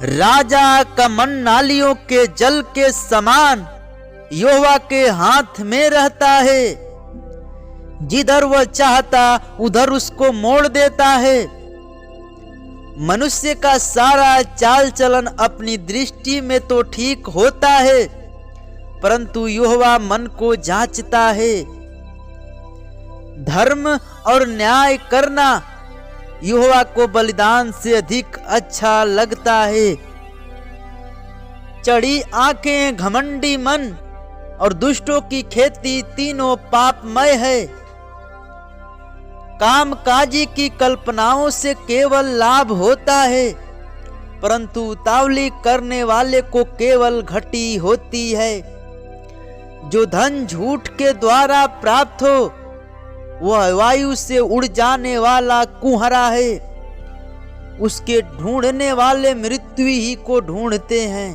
राजा का मन नालियों के जल के समान यहोवा के हाथ में रहता है। जिधर वह चाहता उधर उसको मोड़ देता है। मनुष्य का सारा चाल चलन अपनी दृष्टि में तो ठीक होता है, परंतु यहोवा मन को जांचता है। धर्म और न्याय करना यहोवा को बलिदान से अधिक अच्छा लगता है। चढ़ी आंखें, घमंडी मन और दुष्टों की खेती तीनों पापमय है। कामकाजी की कल्पनाओं से केवल लाभ होता है, परंतु उतावली करने वाले को केवल घटी होती है। जो धन झूठ के द्वारा प्राप्त हो वह वायु से उड़ जाने वाला कुहरा है। उसके ढूंढने वाले मृत्यु ही को ढूंढते हैं।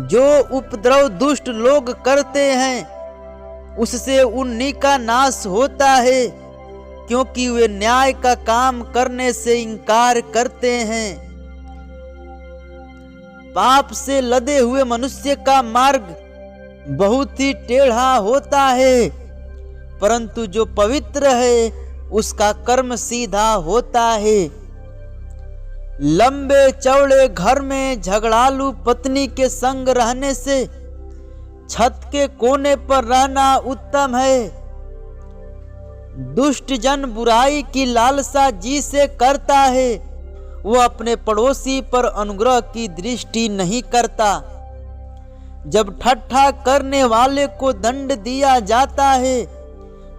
जो उपद्रव दुष्ट लोग करते हैं उससे उन्हीं का नाश होता है, क्योंकि वे न्याय का काम करने से इनकार करते हैं। पाप से लदे हुए मनुष्य का मार्ग बहुत ही टेढ़ा होता है, परंतु जो पवित्र है उसका कर्म सीधा होता है। लंबे चौड़े घर में झगड़ालू पत्नी के संग रहने से छत के कोने पर रहना उत्तम है। दुष्ट जन बुराई की लालसा जी से करता है, वह अपने पड़ोसी पर अनुग्रह की दृष्टि नहीं करता। जब ठट्ठा करने वाले को दंड दिया जाता है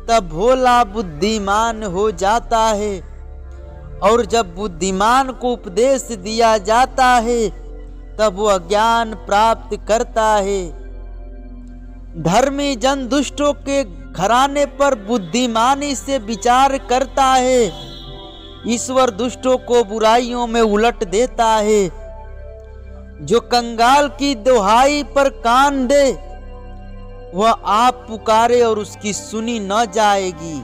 तब भोला बुद्धिमान हो जाता है, और जब बुद्धिमान को उपदेश दिया जाता है तब वह ज्ञान प्राप्त करता है। धर्मी जन दुष्टों के घराने पर बुद्धिमानी से विचार करता है। ईश्वर दुष्टों को बुराइयों में उलट देता है। जो कंगाल की दुहाई पर कान दे वह आप पुकारे और उसकी सुनी न जाएगी।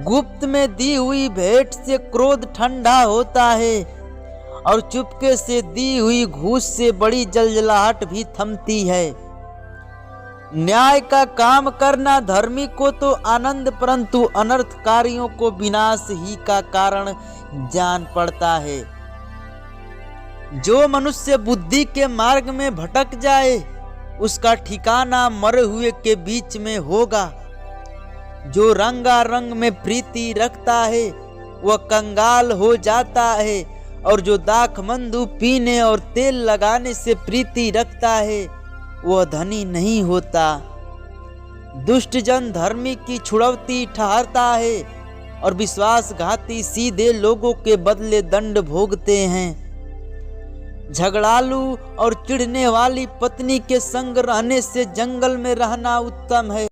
गुप्त में दी हुई भेंट से क्रोध ठंडा होता है, और चुपके से दी हुई घूस से बड़ी जलजलाहट भी थमती है। न्याय का काम करना धर्मी को तो आनंद, परंतु अनर्थकारियों को विनाश ही का कारण जान पड़ता है। जो मनुष्य बुद्धि के मार्ग में भटक जाए उसका ठिकाना मरे हुए के बीच में होगा। जो रंगारंग में प्रीति रखता है वह कंगाल हो जाता है, और जो दाखमंदू पीने और तेल लगाने से प्रीति रखता है वह धनी नहीं होता। दुष्ट जन धर्मी की छुड़ौती ठहरता है, और विश्वासघाती सीधे लोगों के बदले दंड भोगते हैं। झगड़ालू और चिढ़ने वाली पत्नी के संग रहने से जंगल में रहना उत्तम है।